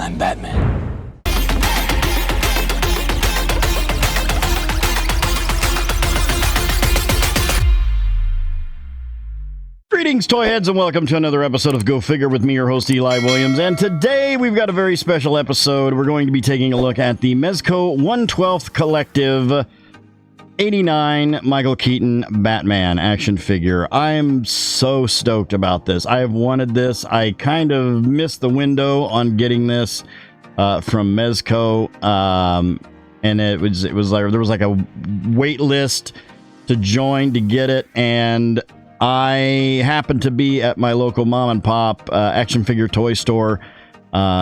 I'm Batman. Greetings, toy heads, and welcome to another episode of Go Figure with me, your host, Eli Williams. And today we've got a very special episode. We're going to be taking a look at the Mezco 1/12 Collective 89 Michael Keaton Batman action figure. I am so stoked about this. I have wanted this. I kind of missed the window on getting this from Mezco, and it was like there was like a wait list to join to get it, and I happened to be at my local mom and pop action figure toy store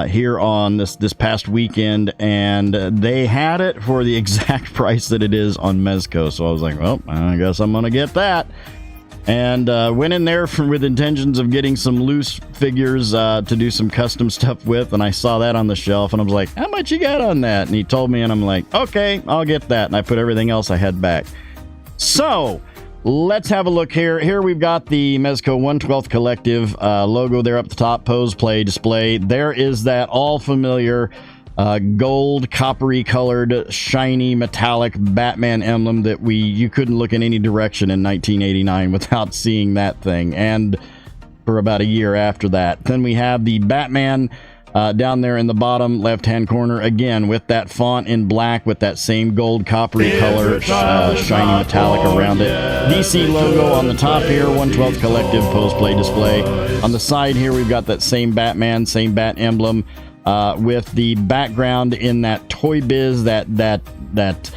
here on this past weekend, and they had it for the exact price that it is on Mezco. So I was like, well, I guess I'm gonna get that, and went in there with intentions of getting some loose figures to do some custom stuff with, and I saw that on the shelf, and I was like, how much you got on that? And he told me, and I'm like, okay, I'll get that, and I put everything else I had back. So let's have a look here. Here we've got the Mezco 1/12 Collective logo there up the top, pose, play, display. There is that all familiar gold, coppery colored, shiny, metallic Batman emblem that you couldn't look in any direction in 1989 without seeing that thing, and for about a year after that. Then we have the Batman down there in the bottom left-hand corner, again with that font in black with that same gold coppery color, shiny metallic around it. DC logo on the top here, 1/12 Collective, pose, play, display. On the side here, we've got that same Batman, same Bat emblem with the background in that Toy Biz, that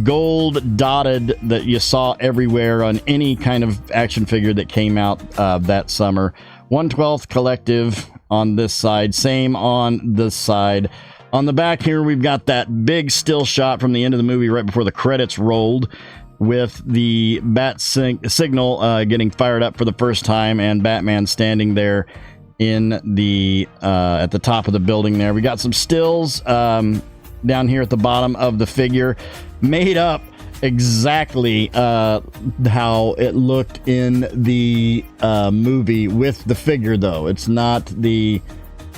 gold dotted that you saw everywhere on any kind of action figure that came out that summer. 1/12 Collective on this side, same on this side. On the back here, we've got that big still shot from the end of the movie right before the credits rolled, with the bat signal getting fired up for the first time, and Batman standing there in the at the top of the building there. We got some stills down here at the bottom of the figure, made up exactly how it looked in the movie with the figure, though. It's not the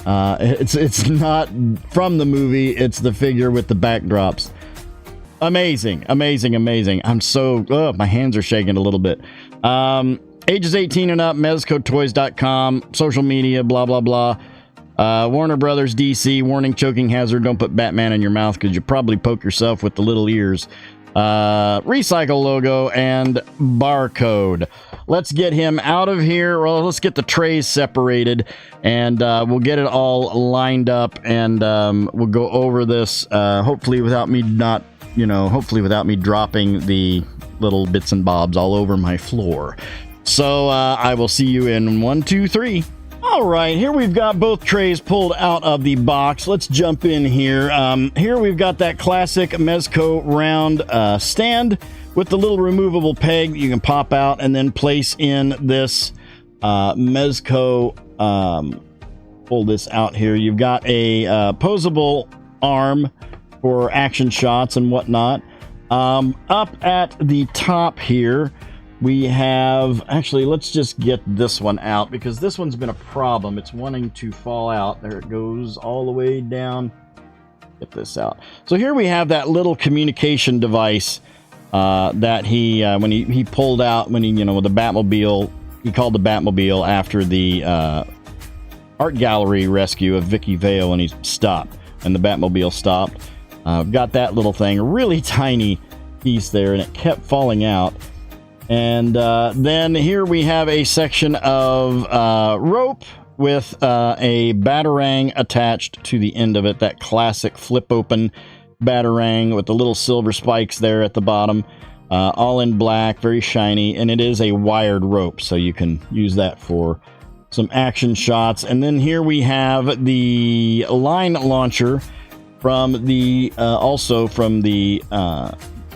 it's not from the movie, it's the figure with the backdrops. Amazing. I'm so my hands are shaking a little bit. Ages 18 and up, mezcotoys.com, social media, blah blah blah. Warner Brothers, DC, warning, choking hazard, don't put Batman in your mouth because you probably poke yourself with the little ears. Recycle logo and barcode. Let's get him out of here. Well, let's get the trays separated, and we'll get it all lined up, and we'll go over this hopefully without me dropping the little bits and bobs all over my floor. So I will see you in 1, 2, 3. All right, here we've got both trays pulled out of the box. Let's jump in here. Here we've got that classic Mezco round stand with the little removable peg that you can pop out and then place in this Mezco. Pull this out here. You've got a posable arm for action shots and whatnot. Up at the top here, we have, actually, let's just get this one out because this one's been a problem. It's wanting to fall out. There it goes all the way down. Get this out. So here we have that little communication device that he, when he pulled out, when he, the Batmobile, he called the Batmobile after the art gallery rescue of Vicky Vale, and he stopped, and the Batmobile stopped. Got that little thing, a really tiny piece there, and it kept falling out. And then here we have a section of rope with a batarang attached to the end of it. That classic flip open batarang with the little silver spikes there at the bottom. All in black, very shiny. And it is a wired rope, so you can use that for some action shots. And then here we have the line launcher from the also from the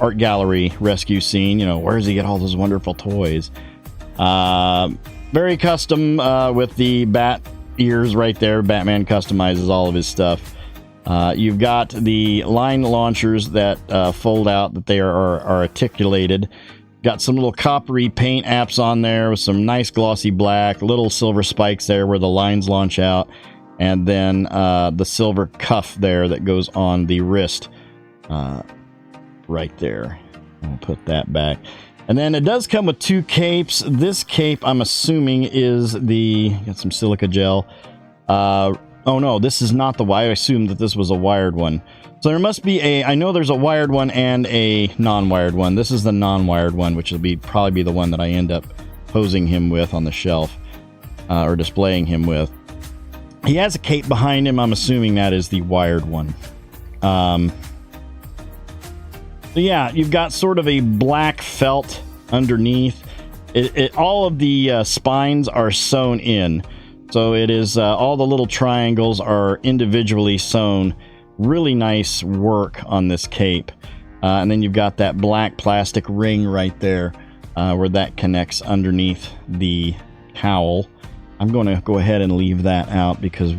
art gallery rescue scene. Where does he get all those wonderful toys? Very custom with the bat ears right there. Batman customizes all of his stuff. You've got the line launchers that fold out, that they are articulated. Got some little coppery paint apps on there with some nice glossy black, little silver spikes there where the lines launch out. and then the silver cuff there that goes on the wrist right there. I'll put that back. And then it does come with 2 capes. This cape, I'm assuming, is got some silica gel. Oh no, this is not the wire. I assumed that this was a wired one. So there must be I know there's a wired one and a non-wired one. This is the non-wired one, which will probably be the one that I end up posing him with on the shelf, or displaying him with. He has a cape behind him. I'm assuming that is the wired one. So yeah, you've got sort of a black felt underneath. All of the spines are sewn in. So it is, all the little triangles are individually sewn. Really nice work on this cape. And then you've got that black plastic ring right there, where that connects underneath the cowl. I'm going to go ahead and leave that out because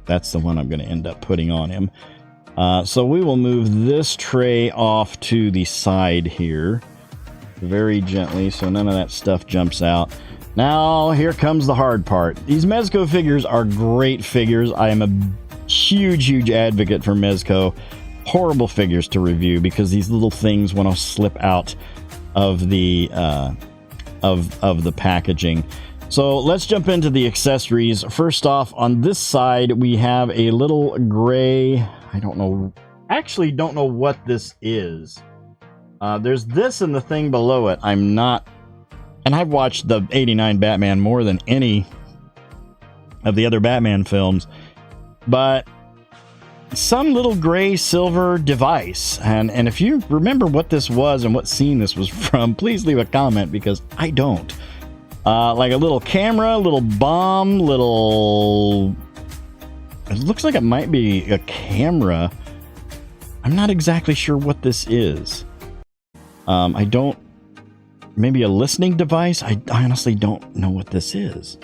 that's the one I'm going to end up putting on him. So we will move this tray off to the side here very gently so none of that stuff jumps out. Now, here comes the hard part. These Mezco figures are great figures. I am a huge advocate for Mezco. Horrible figures to review because these little things want to slip out of the of the packaging. So let's jump into the accessories. First off, on this side, we have a little gray, I don't know, actually don't know what this is. There's this and the thing below it. I'm not, and I've watched the 89 Batman more than any of the other Batman films, but some little gray silver device. And if you remember what this was and what scene this was from, please leave a comment because I don't. Like a little camera, little bomb, it looks like it might be a camera. I'm not exactly sure what this is. Maybe a listening device? I honestly don't know what this is.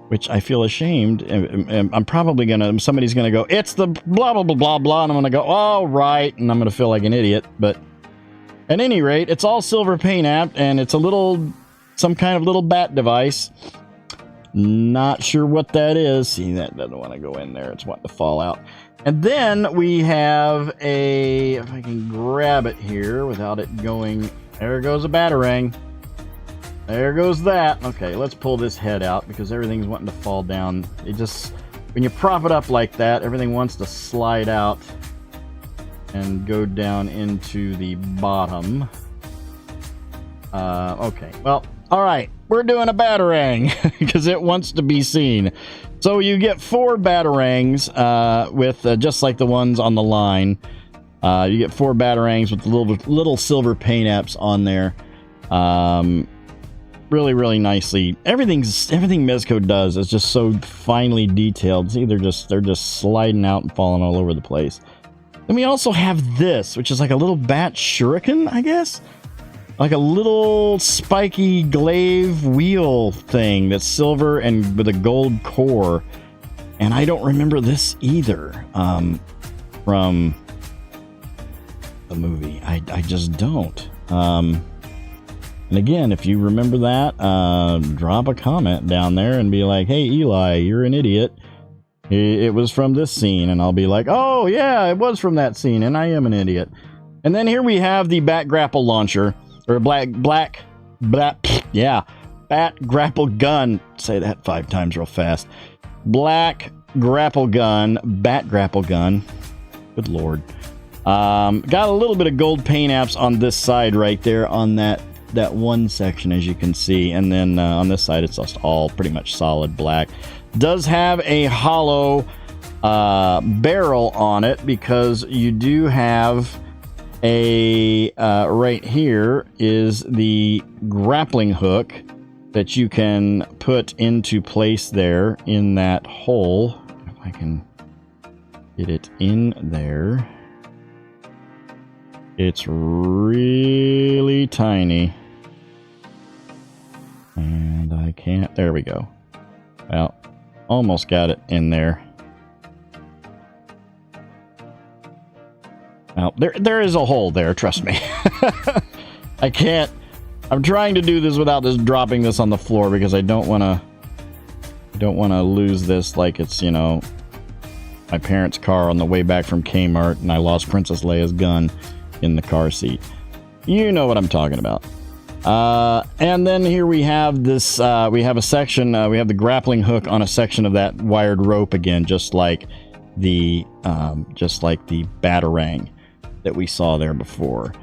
Which I feel ashamed. I'm probably somebody's gonna go, it's the blah, blah, blah, blah, blah, and I'm gonna go, oh, right, and I'm gonna feel like an idiot. But at any rate, it's all silver paint app, and it's some kind of little bat device. Not sure what that is. See, that doesn't want to go in there. It's wanting to fall out. And then we have if I can grab it here without it going, there goes a batarang. There goes that. Okay, let's pull this head out because everything's wanting to fall down. When you prop it up like that, everything wants to slide out and go down into the bottom. Okay, well, all right, we're doing a batarang because it wants to be seen. So you get 4 batarangs with just like the ones on the line. You get 4 batarangs with little silver paint apps on there. Really nicely. Everything Mezco does is just so finely detailed. See, they're just sliding out and falling all over the place. Then we also have this, which is like a little bat shuriken, I guess. Like a little spiky glaive wheel thing that's silver and with a gold core. And I don't remember this either from the movie. I just don't. And again, if you remember that, drop a comment down there and be like, hey, Eli, you're an idiot. It was from this scene. And I'll be like, oh, yeah, it was from that scene. And I am an idiot. And then here we have the Bat Grapple Launcher. Or bat grapple gun. Say that 5 times real fast. Black grapple gun, bat grapple gun. Good lord. Got a little bit of gold paint apps on this side right there on that one section, as you can see. And then on this side, it's just all pretty much solid black. Does have a hollow barrel on it because you do have right here is the grappling hook that you can put into place there in that hole. If I can get it in there. It's really tiny. And I can't. There we go. Well, almost got it in there. Well, there is a hole there, trust me. I can't. I'm trying to do this without just dropping this on the floor because I don't want to I don't want to lose this like it's, you know, my parents' car on the way back from Kmart and I lost Princess Leia's gun in the car seat. You know what I'm talking about. And then here we have this, we have a section, we have the grappling hook on a section of that wired rope again, just like the Batarang that we saw there before.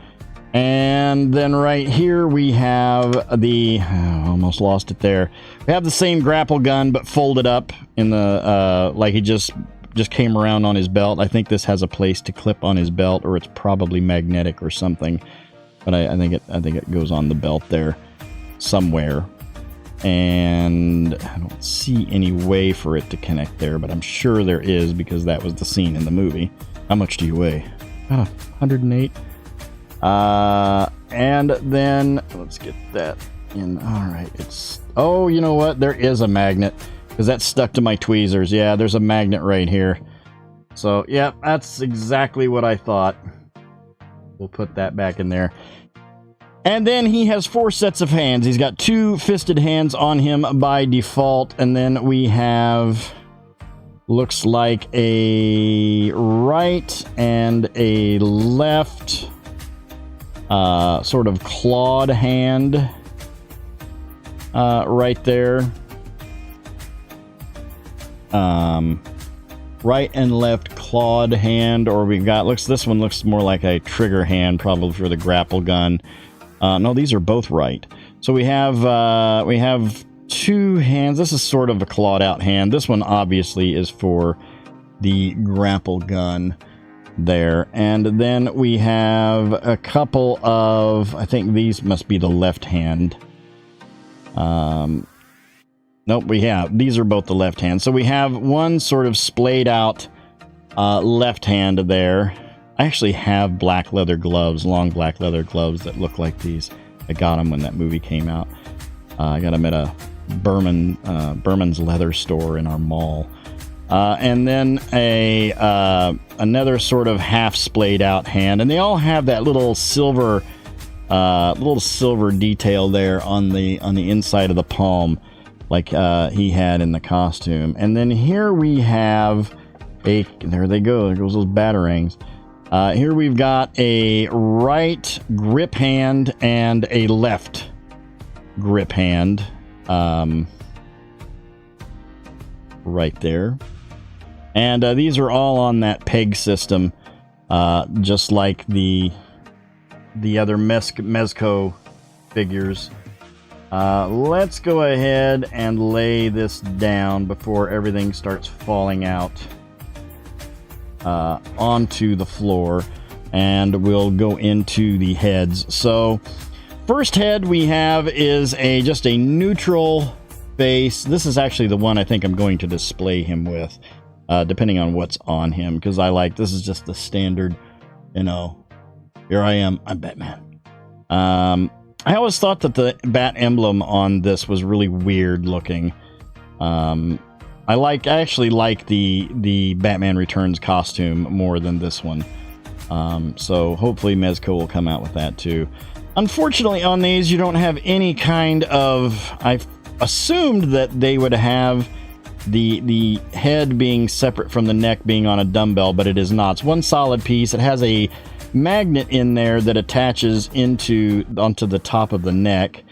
And then right here we have the, almost lost it there. We have the same grapple gun, but folded up in the, like he just came around on his belt. I think this has a place to clip on his belt, or it's probably magnetic or something. But I think it goes on the belt there somewhere. And I don't see any way for it to connect there, but I'm sure there is because that was the scene in the movie. How much do you weigh? About 108. And then let's get that in. All right, oh, you know what? There is a magnet because that's stuck to my tweezers. Yeah, there's a magnet right here. So yeah, that's exactly what I thought. We'll put that back in there. And then he has 4 sets of hands. He's got 2 fisted hands on him by default. And then we have, looks like a right and a left sort of clawed hand right there. Right and left clawed hand, or we've got, this one looks more like a trigger hand, probably for the grapple gun. No, these are both right. So we have 2 hands. This is sort of a clawed out hand. This one obviously is for the grapple gun there. And then we have a couple of, I think these must be the left hand. Nope, these are both the left hand. So we have one sort of splayed out left hand there. I actually have black leather gloves, long black leather gloves that look like these. I got them when that movie came out. I got them at a Berman's leather store in our mall. And then another sort of half splayed out hand, and they all have that little silver detail there on the inside of the palm, like he had in the costume. And then here we have there they go. There goes those batarangs. Here we've got a right grip hand and a left grip hand. Right there. And these are all on that peg system, just like the other Mezco figures. Let's go ahead and lay this down before everything starts falling out onto the floor, and we'll go into the heads. So first head we have is just a neutral face. This is actually the one I think I'm going to display him with, depending on what's on him, because this is just the standard, you know, here I am, I'm Batman. I always thought that the bat emblem on this was really weird looking. I actually like the Batman Returns costume more than this one. So hopefully Mezco will come out with that too. Unfortunately on these you don't have any kind of, I've assumed that they would have the head being separate from the neck being on a dumbbell, but it is not. It's one solid piece. It has a magnet in there that attaches onto the top of the neck,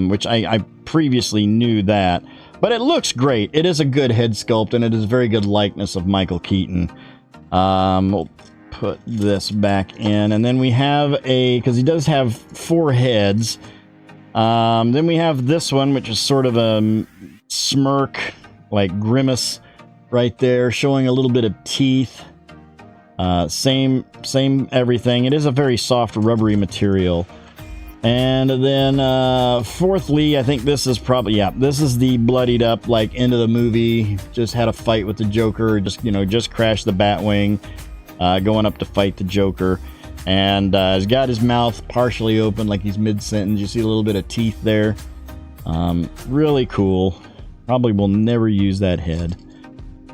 which I previously knew that. But it looks great. It is a good head sculpt, and it is a very good likeness of Michael Keaton. We'll put this back in, and then we have because he does have 4 heads. Then we have this one, which is sort of a smirk, like grimace right there, showing a little bit of teeth. Same everything. It is a very soft, rubbery material. And then, fourthly, I think this is probably, this is the bloodied up, like, end of the movie. Just had a fight with the Joker, just crashed the Batwing, going up to fight the Joker. And, he's got his mouth partially open, like he's mid-sentence. You see a little bit of teeth there. Really cool. Probably will never use that head.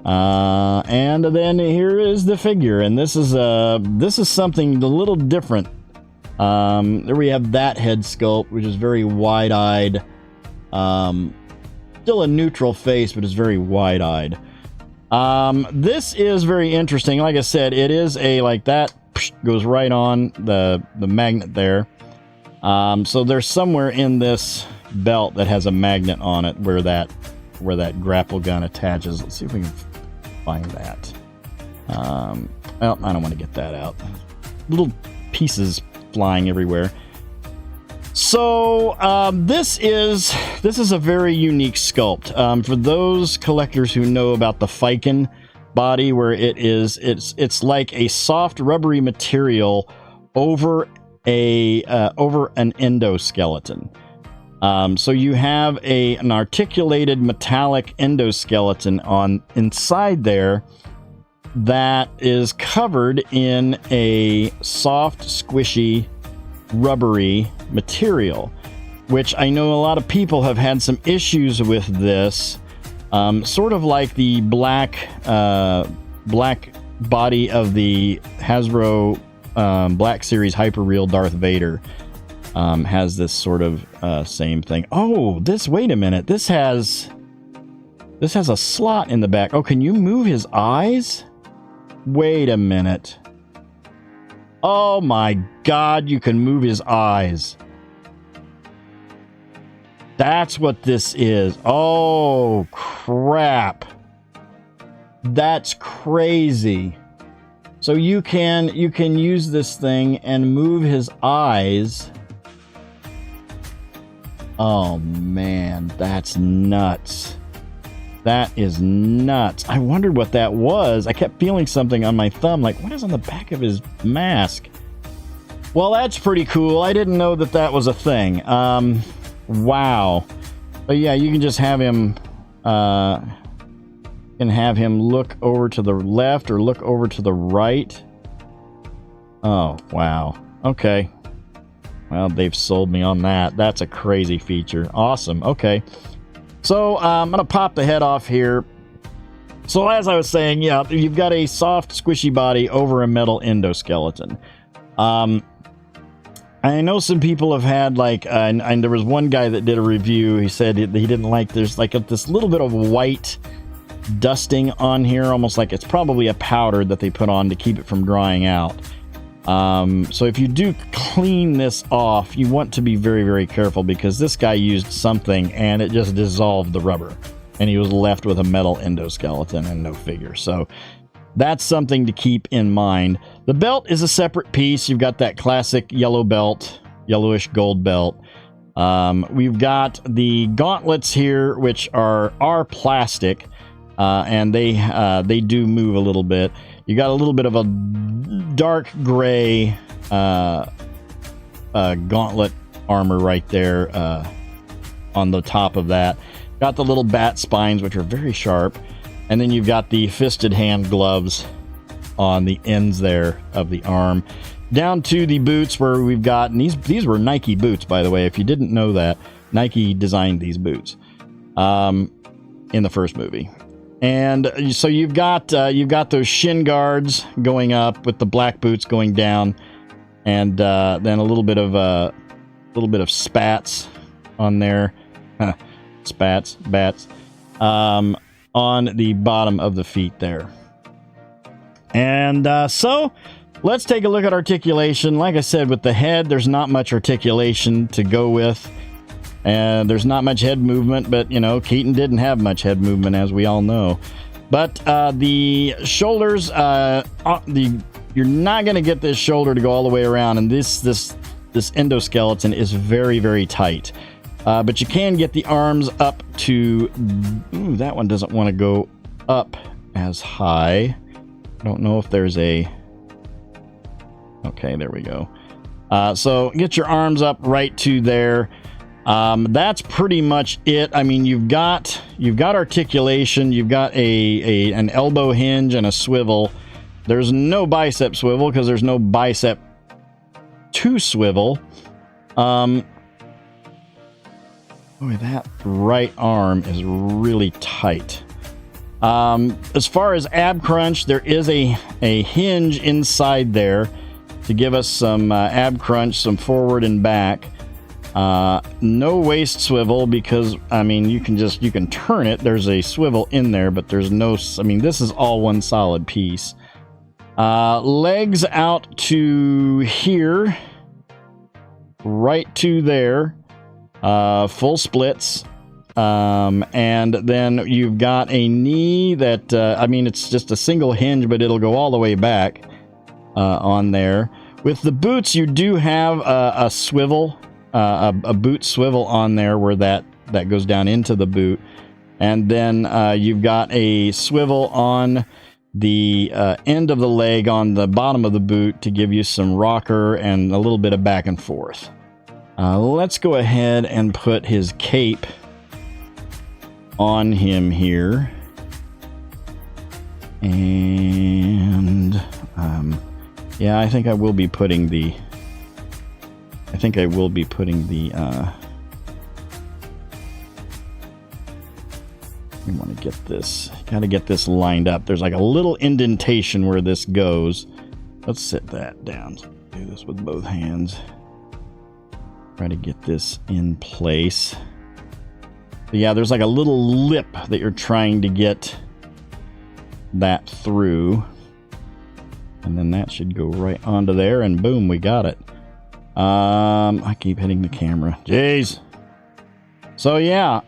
And then here is the figure, and this is something a little different. There we have that head sculpt, which is very wide-eyed, still a neutral face, but is very wide-eyed. This is very interesting. Like I said, it is a, like that goes right on the magnet there. So there's somewhere in this belt that has a magnet on it where that grapple gun attaches. Let's see if we can find that. Well, I don't want to get that out. Little pieces flying everywhere. So this is a very unique sculpt. For those collectors who know about the Fuzzeke body, where it's like a soft rubbery material over an endoskeleton. So you have an articulated metallic endoskeleton on inside there that is covered in a soft, squishy, rubbery material, which I know a lot of people have had some issues with this. Sort of like the black body of the Hasbro Black Series Hyper-Real Darth Vader has this sort of same thing. Oh, wait a minute. This has a slot in the back. Oh, can you move his eyes? Wait a minute. Oh my God, you can move his eyes. That's what this is. Oh, crap. That's crazy. So you can use this thing and move his eyes. Oh man, that's nuts. That is nuts. I wondered what that was. I kept feeling something on my thumb, like, what is on the back of his mask? Well, that's pretty cool. I didn't know that was a thing. Wow. But yeah, you can just have him look over to the left or look over to the right. Oh, wow. Okay. Well, they've sold me on that. That's a crazy feature. Awesome. Okay. So I'm going to pop the head off here. So as I was saying, yeah, you've got a soft, squishy body over a metal endoskeleton. I know some people have had, like, and there was one guy that did a review. He said he didn't like, there's like this little bit of white dusting on here, almost like it's probably a powder that they put on to keep it from drying out. So if you do clean this off, you want to be very, very careful, because this guy used something and it just dissolved the rubber, and he was left with a metal endoskeleton and no figure. So that's something to keep in mind. The belt is a separate piece. You've got that classic yellow belt, yellowish gold belt. We've got the gauntlets here, which are plastic, and they do move a little bit. You got a little bit of a dark gray gauntlet armor right there on the top of that. Got the little bat spines, which are very sharp. And then you've got the fisted hand gloves on the ends there of the arm. Down to the boots, where we've got, and these were Nike boots, by the way. If you didn't know that, Nike designed these boots in the first movie. And so you've got those shin guards going up with the black boots going down, and then a little bit of spats on there, bats, on the bottom of the feet there. And so let's take a look at articulation. Like I said, with the head, there's not much articulation to go with. And there's not much head movement, but, you know, Keaton didn't have much head movement, as we all know. But the shoulders, you're not going to get this shoulder to go all the way around, and this endoskeleton is very, very tight. But you can get the arms up to... Ooh, that one doesn't want to go up as high. I don't know if there's a... Okay, there we go. So get your arms up right to there. That's pretty much it. I mean, you've got articulation, you've got an elbow hinge and a swivel. There's no bicep swivel because there's no bicep to swivel. Boy, that right arm is really tight. As far as ab crunch, there is a hinge inside there to give us some ab crunch, some forward and back. No waist swivel because, I mean, you can turn it. There's a swivel in there, but there's no, I mean, this is all one solid piece. Legs out to here, right to there, full splits. And then you've got a knee that, I mean, it's just a single hinge, but it'll go all the way back, on there. With the boots, you do have a swivel, a boot swivel on there where that goes down into the boot. And then you've got a swivel on the end of the leg on the bottom of the boot to give you some rocker and a little bit of back and forth. Let's go ahead and put his cape on him here. And yeah, I think I will be putting the we want to get this, gotta get this lined up. There's like a little indentation where this goes. Let's set that down. Do this with both hands. Try to get this in place. But yeah, there's like a little lip that you're trying to get that through. And then that should go right onto there, and boom, we got it. I keep hitting the camera. Jeez. So yeah,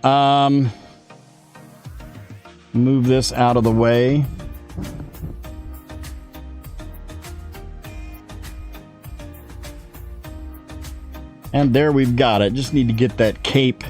move this out of the way. And there we've got it. Just need to get that cape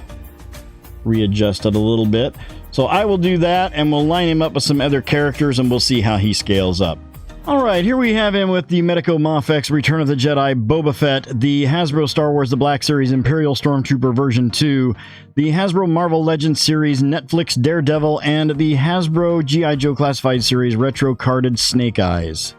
readjusted a little bit. So I will do that, and we'll line him up with some other characters, and we'll see how he scales up. Alright, here we have him with the Mezco mafex Return of the Jedi Boba Fett, the Hasbro Star Wars The Black Series Imperial Stormtrooper version 2, the Hasbro Marvel Legends series Netflix Daredevil, and the Hasbro G.I. Joe Classified series Retro Carded Snake Eyes.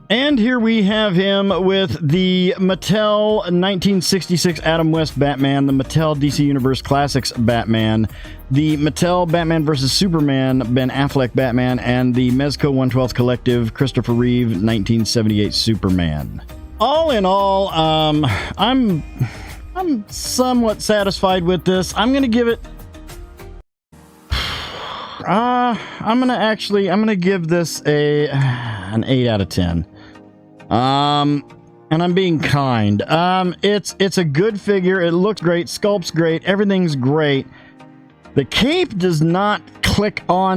And here we have him with the Mattel 1966 Adam West Batman, the Mattel DC Universe Classics Batman, the Mattel Batman vs. Superman Ben Affleck Batman, and the Mezco 1/12 Collective Christopher Reeve 1978 Superman. All in all, I'm somewhat satisfied with this. I'm gonna give it. I'm gonna give this an 8 out of 10. And I'm being kind. It's a good figure. It looks great. Sculpt's great. Everything's great. The cape does not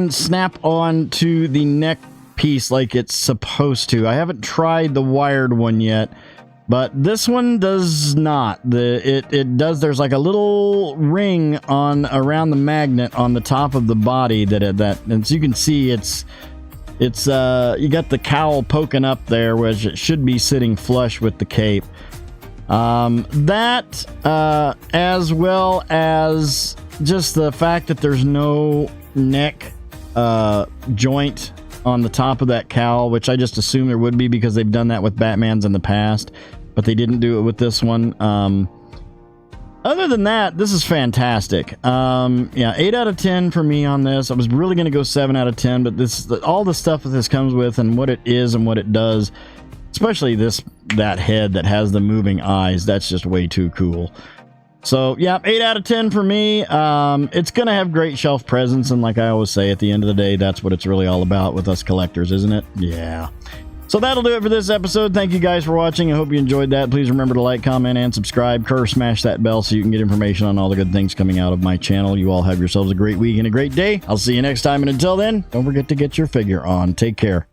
snap on to the neck piece like it's supposed to. I haven't tried the wired one yet, but this one does not. It does. There's like a little ring around the magnet on the top of the body and as you can see, it's you got the cowl poking up there, which it should be sitting flush with the cape. As well as just the fact that there's no neck joint on the top of that cowl, which I just assume there would be because they've done that with Batmans in the past, but they didn't do it with this one. Other than that, this is fantastic. Yeah, 8 out of 10 for me on this. I was really going to go 7 out of 10, but all the stuff that this comes with and what it is and what it does, especially that head that has the moving eyes, that's just way too cool. So, yeah, 8 out of 10 for me. It's going to have great shelf presence, and like I always say, at the end of the day, that's what it's really all about with us collectors, isn't it? Yeah. So that'll do it for this episode. Thank you guys for watching. I hope you enjoyed that. Please remember to like, comment, and subscribe. Smash that bell so you can get information on all the good things coming out of my channel. You all have yourselves a great week and a great day. I'll see you next time, and until then, don't forget to get your figure on. Take care.